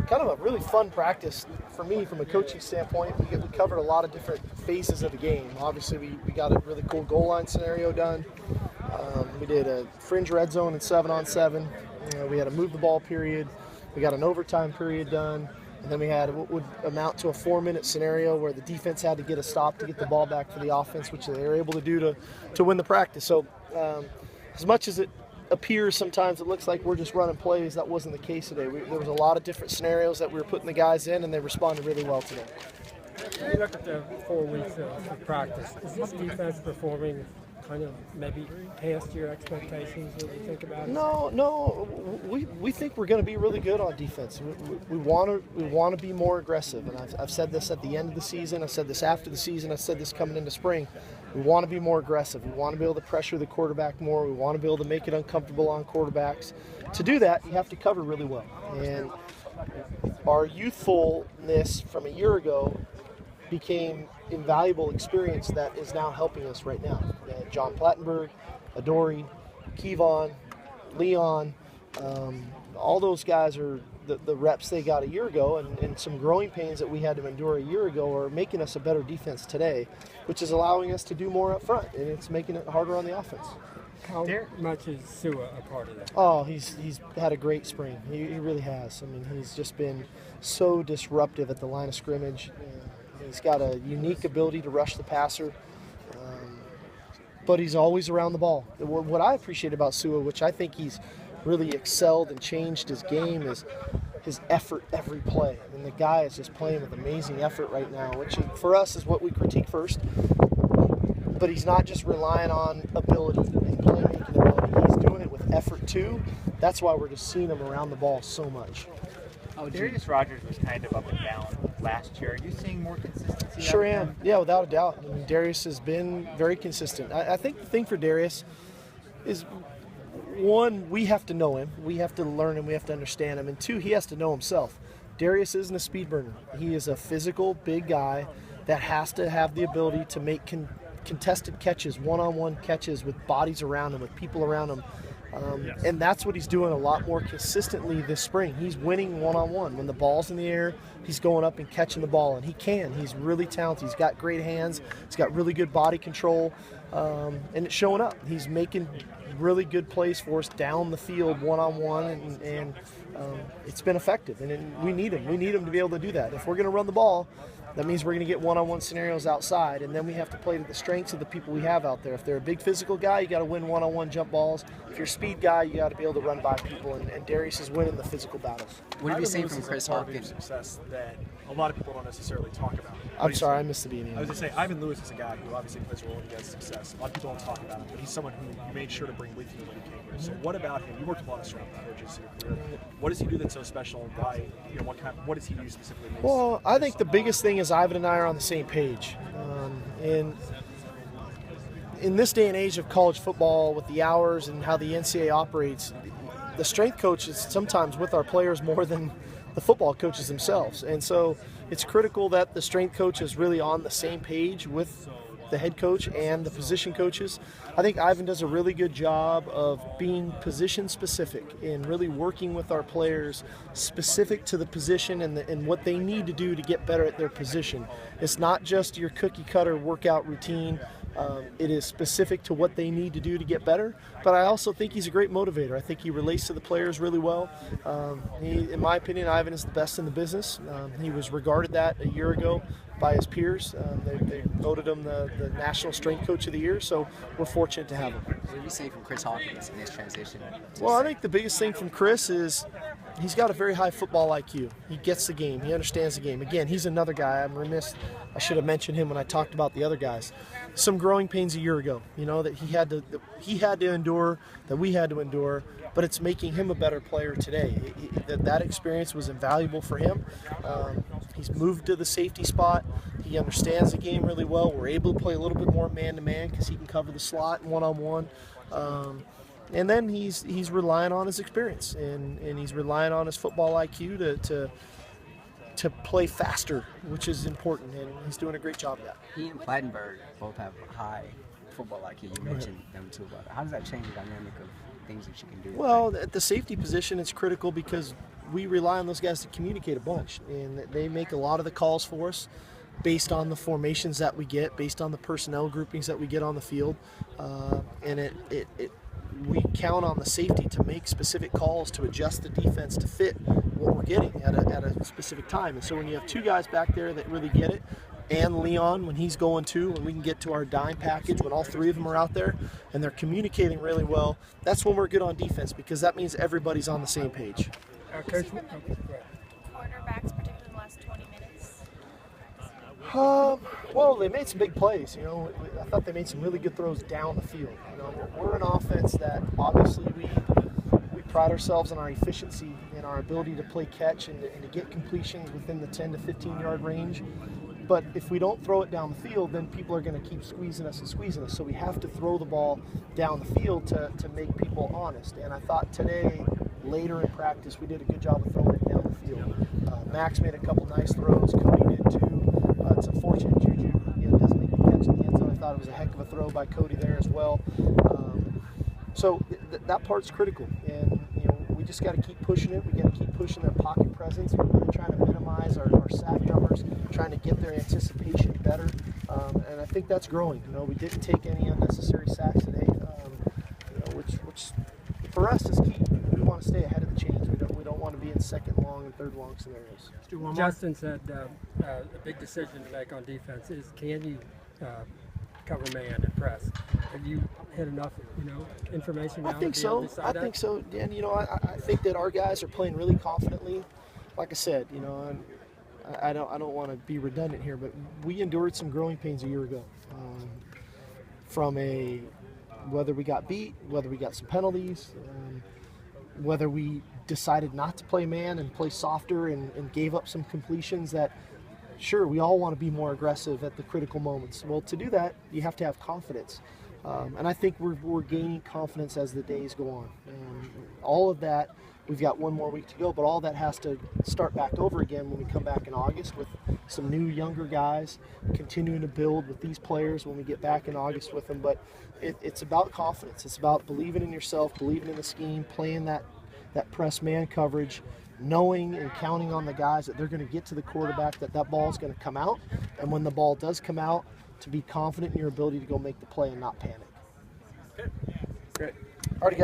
kind of a really fun practice for me from a coaching standpoint. We covered a lot of different phases of the game. Obviously, we got a really cool goal line scenario done. We did a fringe red zone and 7-on-7. We had a move the ball period. We got an overtime period done. And then we had what would amount to a 4-minute scenario where the defense had to get a stop to get the ball back for the offense, which they were able to do to win the practice. So as much as it appears sometimes it looks like we're just running plays, that wasn't the case today. There was a lot of different scenarios that we were putting the guys in, and they responded really well today. When you look at the 4 weeks of practice, is this defense performing kind of maybe past your expectations when you think about it? No. We think we're going to be really good on defense. We want to be more aggressive, and I've said this at the end of the season. I said this after the season. I said this coming into spring. We want to be more aggressive. We want to be able to pressure the quarterback more. We want to be able to make it uncomfortable on quarterbacks. To do that, you have to cover really well. And our youthfulness from a year ago became invaluable experience that is now helping us right now. John Plattenberg, Adoree, Kevon, Leon, all those guys are the reps they got a year ago, and some growing pains that we had to endure a year ago are making us a better defense today, which is allowing us to do more up front, and it's making it harder on the offense. How much is Sua a part of that? Oh, he's had a great spring. He really has. I mean, he's just been so disruptive at the line of scrimmage. He's got a unique ability to rush the passer, but he's always around the ball. What I appreciate about Sua, which I think he's really excelled and changed his game, is his effort every play. I mean, the guy is just playing with amazing effort right now, which for us is what we critique first. But he's not just relying on ability and playmaking ability. He's doing it with effort too. That's why we're just seeing him around the ball so much. Darius Rogers was kind of up and down last year. Are you seeing more consistency? Sure am. Yeah, without a doubt. I mean, Darius has been very consistent. I think the thing for Darius is, one, we have to know him. We have to learn him. We have to understand him. And two, he has to know himself. Darius isn't a speed burner. He is a physical, big guy that has to have the ability to make contested catches, one-on-one catches with bodies around him, with people around him. And that's what he's doing a lot more consistently this spring. He's winning one-on-one. When the ball's in the air, he's going up and catching the ball, and he can. He's really talented. He's got great hands. He's got really good body control, and it's showing up. He's making really good plays for us down the field one-on-one, and it's been effective. And we need him. We need him to be able to do that. If we're going to run the ball, that means we're going to get one-on-one scenarios outside, and then we have to play to the strengths of the people we have out there. If they're a big physical guy, you got to win one-on-one jump balls. If you're a speed guy, you got to be able to run by people, and Darius is winning the physical battles. What have you seen from Chris Hawkins? Success that a lot of people don't necessarily talk about. I'm sorry, I missed the beginning. I was going to say, Ivan Lewis is a guy who obviously plays a role in his success. A lot of people don't talk about him, but he's someone who you made sure to bring with you when he came here. So what about him? You worked with a lot of strength coaches in your career. What does he do that's so special, and why? What does he do specifically? Well, I think the biggest thing is Ivan and I are on the same page. And in this day and age of college football, with the hours and how the NCAA operates, the strength coach is sometimes with our players more than the football coaches themselves. And so it's critical that the strength coach is really on the same page with the head coach and the position coaches. I think Ivan does a really good job of being position specific and really working with our players specific to the position and what they need to do to get better at their position. It's not just your cookie cutter workout routine. It is specific to what they need to do to get better, but I also think he's a great motivator. I think he relates to the players really well. In my opinion, Ivan is the best in the business. He was regarded that a year ago by his peers. They voted him the National Strength Coach of the Year, so we're fortunate to have him. What do you see from Chris Hawkins in this transition? Well, I think the biggest thing from Chris is he's got a very high football IQ. He gets the game. He understands the game. Again, he's another guy. I'm remiss. I should have mentioned him when I talked about the other guys. Some growing pains a year ago, that he had to endure, that we had to endure, but it's making him a better player today. That experience was invaluable for him. He's moved to the safety spot. He understands the game really well. We're able to play a little bit more man-to-man because he can cover the slot one-on-one. And then he's relying on his experience, and he's relying on his football IQ to play faster, which is important, and he's doing a great job of that. He and Plattenberg both have high football IQ. You mentioned them too, but how does that change the dynamic of things that you can do? Well, at the safety position, it's critical because we rely on those guys to communicate a bunch, and they make a lot of the calls for us based on the formations that we get, based on the personnel groupings that we get on the field, and we count on the safety to make specific calls to adjust the defense to fit what we're getting at a specific time. And so when you have two guys back there that really get it, and Leon when he's going too, when we can get to our dime package, when all three of them are out there and they're communicating really well, that's when we're good on defense, because that means everybody's on the same page. Coach, Quarterbacks, particularly in the last 20 minutes? Well, they made some big plays. I thought they made some really good throws down the field. We're an offense that obviously we pride ourselves on our efficiency and our ability to play catch and to get completions within the 10 to 15 yard range. But if we don't throw it down the field, then people are going to keep squeezing us. So we have to throw the ball down the field to make people honest. And I thought today, later in practice, we did a good job of throwing it down the field. Max made a couple nice throws. Cody did too. It's unfortunate Juju doesn't make the catch in the end zone. I thought it was a heck of a throw by Cody there as well. So that part's critical. And we just got to keep pushing it. We got to keep pushing their pocket presence. We're really trying to minimize our sack numbers, trying to get their anticipation better, and I think that's growing. We didn't take any unnecessary sacks today, which for us is key. We want to stay ahead of the chains. We don't want to be in second long and third long scenarios. Justin said a big decision to make on defense is, can you cover man and press? Have you hit enough, information now? I think so. Dan, I think that our guys are playing really confidently. Like I said, and I don't want to be redundant here, but we endured some growing pains a year ago. From whether we got beat, whether we got some penalties, whether we decided not to play man and play softer and gave up some completions that, sure, we all want to be more aggressive at the critical moments. Well, to do that, you have to have confidence. And I think we're gaining confidence as the days go on. All of that, we've got one more week to go, but all that has to start back over again when we come back in August with some new younger guys, continuing to build with these players when we get back in August with them. But it's about confidence. It's about believing in yourself, believing in the scheme, playing that press man coverage, knowing and counting on the guys that they're going to get to the quarterback, that ball is going to come out. And when the ball does come out, to be confident in your ability to go make the play and not panic. Okay. Great. All right, guys.